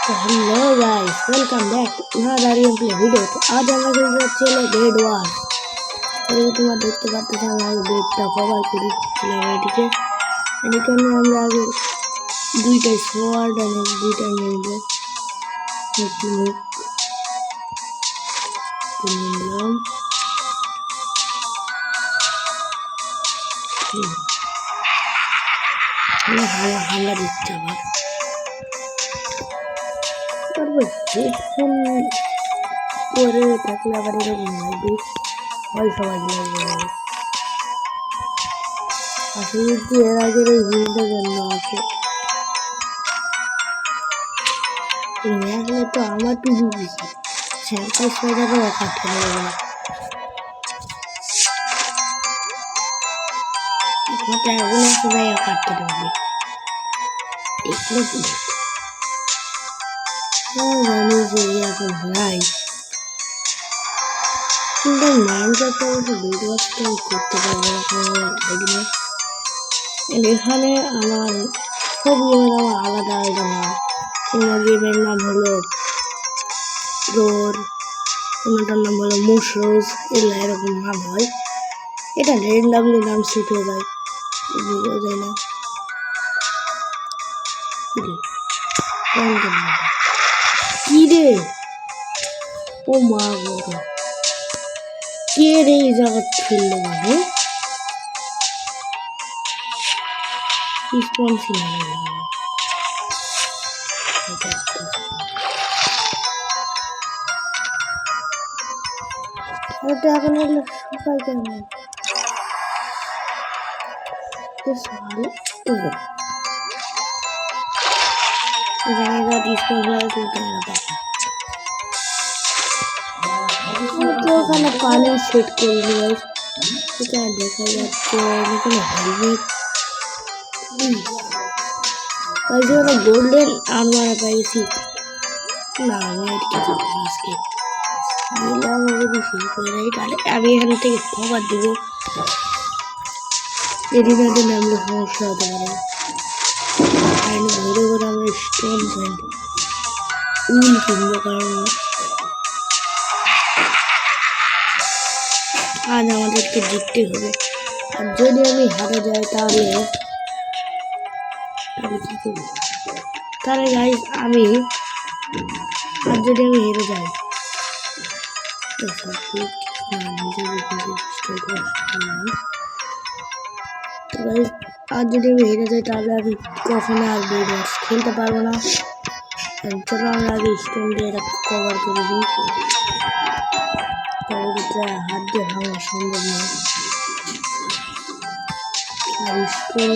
तो hello guys, welcome back to another gameplay video. तो आज আমরা খেলতে যাচ্ছি বেড ওয়ার। এই তোমরা দেখতে পাচ্ছ আমি বেডটা কভার করে দিচ্ছিলাম। এদিকে আমরা আগে দুইটা সোয়ার্ড আর দুইটা নেব। একটু নিলাম। হামলা দিচ্ছে আবার। হেডফোন পরে থাকলে আবার এরকম লাগবে, হয় সবাই লাগবে। আসলে যে এর আগের ওই ভিডিওটা জন্য আছে আসলে তো আমার টুকু বেশি স্যাম্পাস সোয়েটারও কাটতে হবে না। সবাই কাটতে হবে এগুলো জানি যে এখন নাই, কিন্তু মাইন্ডটা বেড ওয়াশটা করতে পারবো না। এখানে আমার সব গেমের আমার আলাদা আলাদা নাম। কোনো গেমের নাম হলো রোর, কোনোটার নাম হলো মুশরোজ, এগুলো এরকম নাম হয়। এটা র্যান্ডামলি নাম সেট হয়ে যায়, বুঝা যায় না। কি রে, ও মা বড় কে রে এই জায়গা ফেললো মানে এখন এগুলো সবাই কেমন ওখানে পানি সেট করবো। এখানে দেখা যাচ্ছে এখানে হেলমেট, গোল্ডেন আর্মার পাইছি না। আমি আজকে আমি এখান থেকে খবর দিব, এদিকে নামলে সমস্যা হতে পারে। ঘুরে ঘুরে আমরা স্টোন ফাইন্ড উল কিনবো, কারণ আজ আমাদেরকে জিততে হবে। আর যদি আমি হারে যাই তাহলে কি করবো? তাহলে গাইস আমি আর যদি আমি হেরে যাই, আর যদি আমি হেরে যাই তাহলে আমি কখনো আর বেড ওয়ার্স খেলতে পারবো না। চলো আমরা আগে স্টোন দিয়ে এটা কভার করে দিই, হাত দিয়ে ভাঙা সম্ভব নয়। আর স্টোন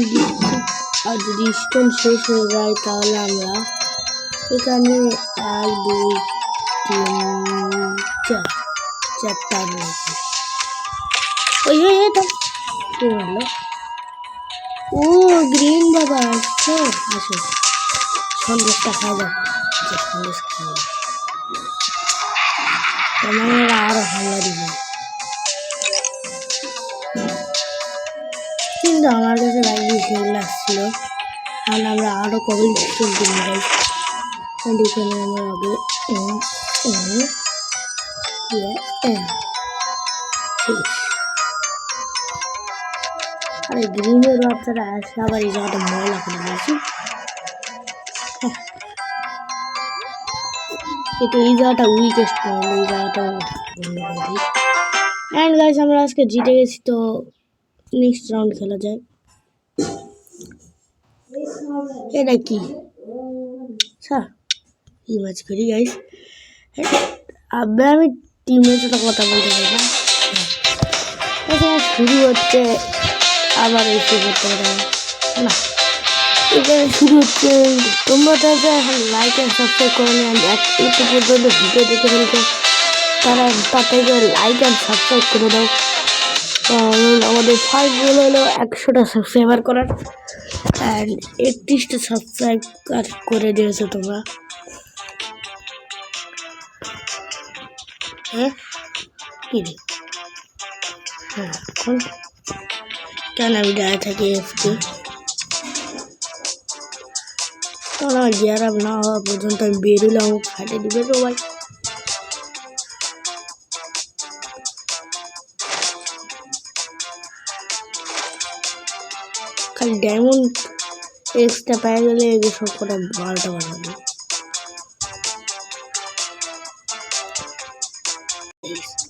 দিচ্ছি, আর যদি স্টোন শেষ হয়ে যায় তাহলে আমরা এখানে 1 2 3 4 চারটা রয়েছে। ওই কি হলো? ও গ্রিন বাবা আসো আসো, সন্দেশটা খাওয়া যাক। সন্দেশ খাওয়া তোমার আরো হামলা দিব, কিন্তু আমার কাছে বাইরে সেল লাগছিল। আর আমরা আরো কবে স্টোন কিনে যাই। এখানে আমরা আগে আরে গ্রিনের বাচ্চারা আসলে আবার এই জায়গাটা ময়লা করে দিয়েছি। এটা এই জায়গাটা উইকেস্ট পয়েন্ট, এই জায়গাটা বন্ধ করে দিই। অ্যান্ড গাইস আমরা আজকে জিতে গেছি, তো নেক্সট রাউন্ড খেলা যায়। এটা কি কি ম্যাচ করি গাইস? আমি টিমের সাথে কথা বলতে পারি না। এখানে শুরু হচ্ছে, আবার এসে করতে পারে না। এখানে শুরু হচ্ছে, তোমরা তাহলে এখন লাইক অ্যান্ড সাবস্ক্রাইব করে নিয়ে একটু পর্যন্ত ভিডিও দেখে ফেলছো, তারা তাড়াতাড়ি লাইক অ্যান্ড সাবস্ক্রাইব করে দাও। আমাদের ফার্স্ট গোল হলো 100টা সাবস্ক্রাইবার করার, অ্যান্ড 31টা সাবস্ক্রাইব করে দিয়েছো তোমরা। হ্যাঁ কি রে, হ্যাঁ কেন আমি দাঁড়িয়ে থাকি এফকে, কারণ আমার গিয়ার আপ না হওয়া পর্যন্ত আমি বেরোলে আমাকে ফাটে দিবে তো ভাই। খালি ডায়মন্ড এক্সট্রা পেয়ে গেলে এদের সব কটা বারোটা বানাবো।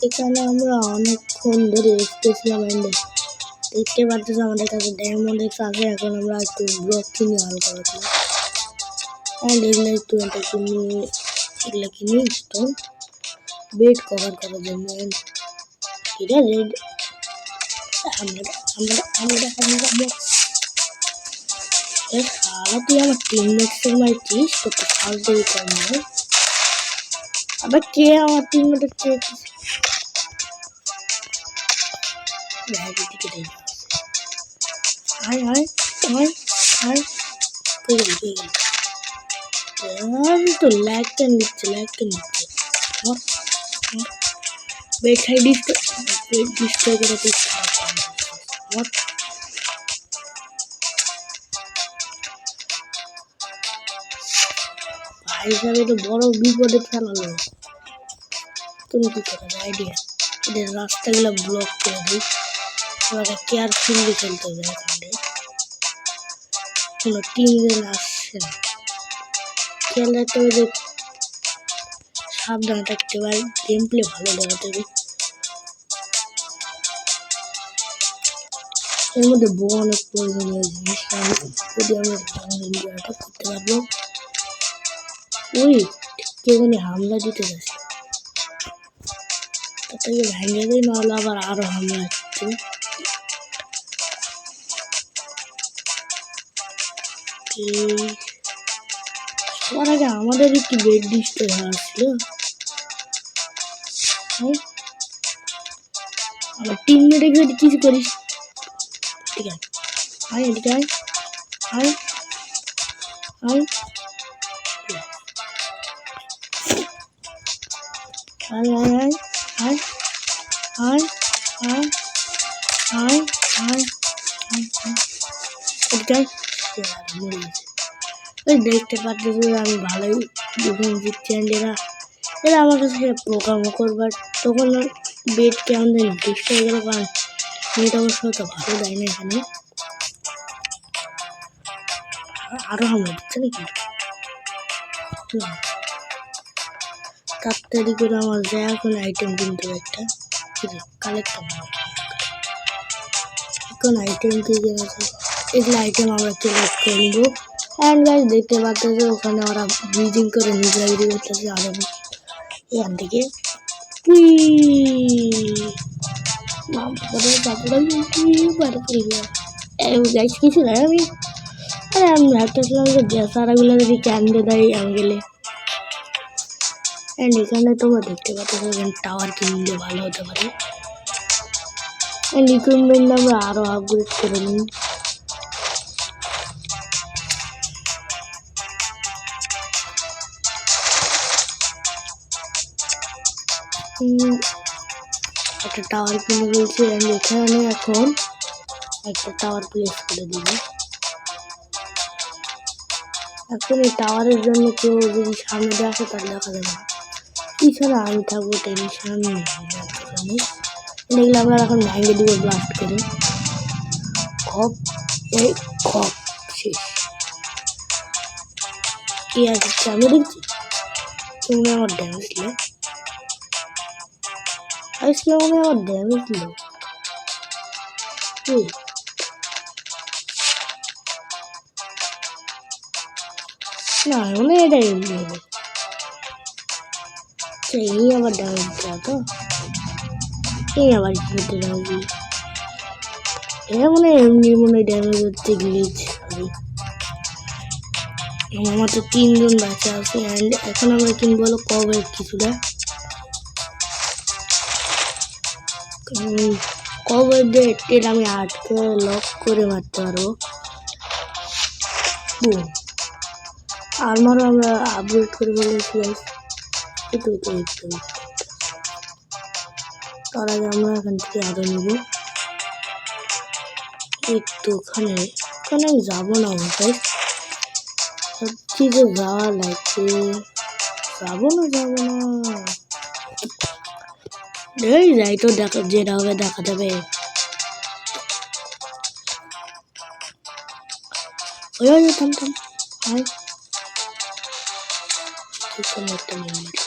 এখানে আমরা অনেকক্ষণ ধরে এসতেছিলাম এন্ডে, দেখতে পাচ্ছি আমাদের কাছে ডায়মন্ড এক্স আছে। এখন আমরা একটু ব্লক কিনে হালকা পাতলা অ্যান্ড এগুলো একটু এটা কিনে, এগুলো কিনে স্টোন বেড কভার করার জন্য। এটা রেড আমরা আমরা আমরা আমরা সারা তুই আমার টিমমেটসের মারছিস, তো ফালতু কম নয়। আবার কে আমার টিমমেটের চেয়ে হাই হাই হাই হাই তো ল্যাগটা নিচ্ছে বেড সাইড ডিস্ট্রয় করে তুই ভাই হিসাবে তো বড় বিপদে ফেলালো। তুমি কি করো আইডিয়া, এদের রাস্তাগুলো ব্লক করে দিই, এবার কেয়ারফুলি খেলতে হবে। এখানে কোনো টিম যেন আসছে না, খেয়াল রাখতে হবে যে সাবধানে থাকতে পারে, গেম প্লে ভালো দেখাতে হবে। এর মধ্যে বউ অনেক প্রয়োজনীয় জিনিস, যদি আমরা এনজয়টা করতে পারবো। ওই কে জানি হামলা দিতে যাচ্ছে, তাতে ভেঙে দিই, নাহলে আবার আরো হামলা হচ্ছে। সবার আগে আমাদের একটি বেড ডিস্ট্রয় হওয়া ছিল। আমার টিমমেটে যদি কিছু করিস, ঠিক আছে হাই এদিকে high high high high high high high high high high high দেখতে পাচ্ছি আমি ভালোই ডিফেন্স দিচ্ছি। এরা এরা আমার কাছে প্রোগ্রাম করবার, তখন বেড কেমন জানি ডিস্ট হয়ে গেল, কারণ নেট অবশ্য তো ভালো দেয় না এখানে। আরো হামলা দিচ্ছে নাকি, তাড়াতাড়ি করে আমার যায় এখন আইটেম কিনতে একটা কালেক্ট, এখন আইটেম কি আছে, এগুলো আইটেম আমরা কালেক্ট করে নিব। অ্যান্ড গাইস দেখতে পাচ্ছি ওখানে ওরা ব্রিজিং করে নিজেরাগিরি করতেছে। আর এখান থেকে গাইস কিছু নয়, আমি ভাবতেছিলাম যে বেচারাগুলো যদি ক্যান্ডে দেয় অ্যাঙ্গেলে। অ্যান্ড এখানে তোমরা দেখতে পাচ্ছ এখানে টাওয়ার কিনলে ভালো হতে পারে। অ্যান্ড ইকুইপমেন্ট আমরা আরও আপগ্রেড করে নিই। একটা টাওয়ার কিনে বলছি, অ্যান্ড এখানে এখন একটা টাওয়ার প্লেস করে দিব। এখন এই টাওয়ারের জন্য কেউ যদি সামনে দিয়ে আসে তার দেখা যাবে না, পিছনে আমি থাকবো, টেনশন নেই। এগুলো আমরা এখন ভেঙে দিব ব্লাস্ট করে। খপ এই খপ শেষ। কি আছে আমি দেখছি, তুমি আমার ড্যামেজ দিলে, আজকে মনে আমার ড্যামেজ দিল। না মনে এটা এমনি হবে, এই আবার ড্যামেজ দেওয়া তো, এই আবার কি হতে ড্যামেজ, এটা মনে হয় এমনি মনে হয় ড্যামেজ হচ্ছে, গ্লিচ হবে। আমার তো 3 জন বাচ্চা আছে। অ্যান্ড এখন আমরা কিনবো হলো কবের কিছুটা, কবের দিয়ে টেল আমি আটকে লক করে মারতে পারবো। আর্মারও আমরা আপগ্রেড করে ফেলেছি। তার আগে আমরা এখান থেকে আরো নিব। এই তো ওখানে ওখানে আমি যাবো না ভাই, ভাবছি যে যাওয়া লাগবে, যাবো না এই যাই তো, দেখা যেটা হবে দেখা যাবে। ওই ওই থাম থাম, হাই এখানে একটা মিনিট।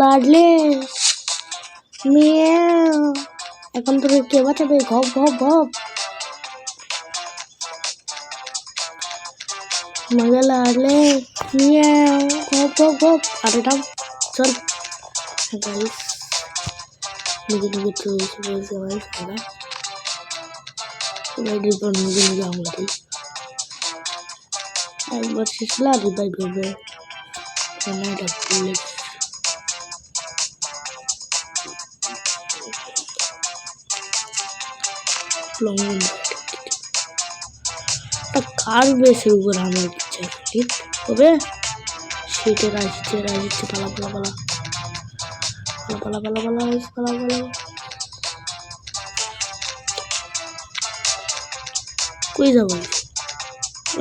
লাডলে মিয়াও, এখন তোকে কে বাঁচাবে? ঘপ ঘপ ঘপ, মজা লাডলে মিয়াও, ঘপ ঘপ ঘপ। আরে থাম, চল গাইস, নিজে নিজে চলছে বলছে ভাই সারা রিভাইভের পর নিজে নিজে আমরা দিই। একবার শেষ হলে আর রিভাইভ হবে না, এটা বুলেট লং কার বেশের উপর হামলা দিচ্ছে ঠিক হবে। শীতের আসছে পালা পালা পালা পালা পালা পালা পালা পালা, কই যাবো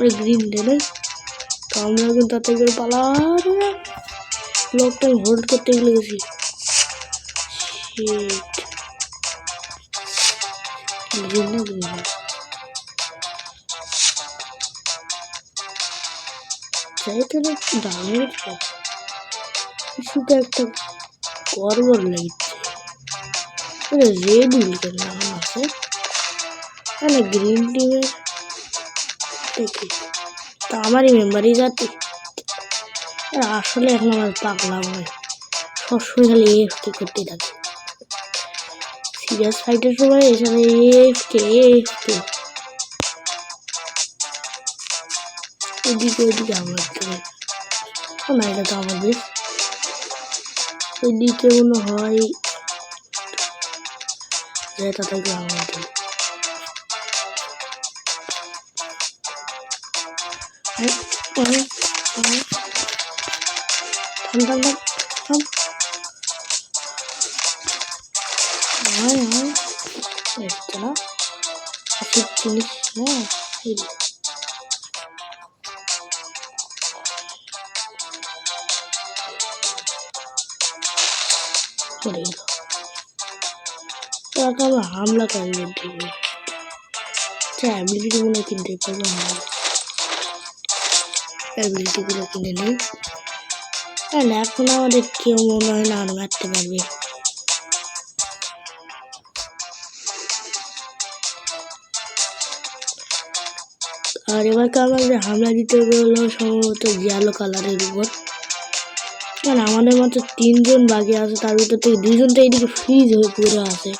ওই গ্রিন ডেলে। তো আমরা কিন্তু তাতে করে পালা, ব্লকটা হোল্ড করতে গেলে গেছি। গ্রিন না গ্রিন না চাই তাহলে দামের কিছুটা একটা গড়বড় লাগছে। রেড উইকেট নাম আছে না, গ্রিন টিমের দেখি তো আমারই মেম্বারই যাতে আসলে এখন আমার পাগলা হয়, সবসময় খালি এফকে করতে থাকে। সিরিয়াস ফাইটের সময় এখানে এফকে এদিকে ওইদিকে আমার না, এটা তো আমাদের ওইদিকে মনে হয় যেটা থাকে আমাদের। জিনিস না আমরা হামলা করি অ্যাবিলিটি গুলো কিনতে পারবো, অ্যাবিলিটি গুলো কিনে নিই। এখন আমাদের কেউ মনে হয় না আর মারতে পারবে। আর এবারকে আমাদের হামলা দিতে হবে হলো সম্ভবত ইয়েলো কালারের উপর, কারণ আমাদের মাত্র 3 জন বাকি আছে, তার ভিতর থেকে 2 জন তো এইদিকে ফ্রিজ হয়ে পড়ে আছে।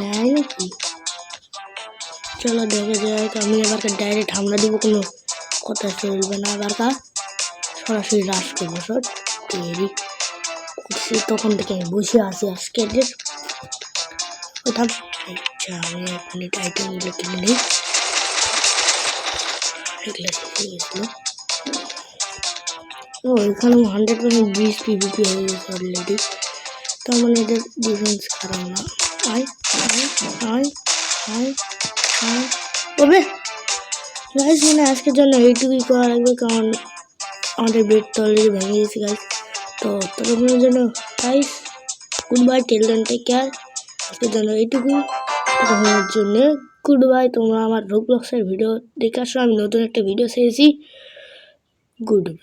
নাই নাকি, চলো দেখা যাক। আমি এবারকে ডাইরেক্ট হামলা দিব, কোনো কথা চলবে না। এবারকা সরাসরি রাশ করবো, সব তৈরি করছি তখন থেকে আমি বসে আছি আজকে। আচ্ছা আমি এক মিনিট আইটেমগুলো কিনে নিই, এগুলো শেষ হয়ে গেছিলো। ও এখানে 100% 20 PVP হয়ে গেছে অলরেডি, তার মানে এদের ডিফেন্স খারাপ না। আয় আয় আয় আয় আয় ওবে গাইস, মানে আজকের জন্য এইটুকুই করা লাগবে, কারণ আমাদের বেড তো অলরেডি ভেঙে গেছে গাইস। তো ততক্ষণের জন্য গাইস গুড বাই, টেল দেন, টেক কেয়ার। আজকের জন্য এইটুকুই, ততক্ষণের জন্য গুড বাই। তোমরা আমার রোবলক্সের ভিডিও দেখে আসো, আমি নতুন একটা ভিডিও ছেড়েছি। Good bye.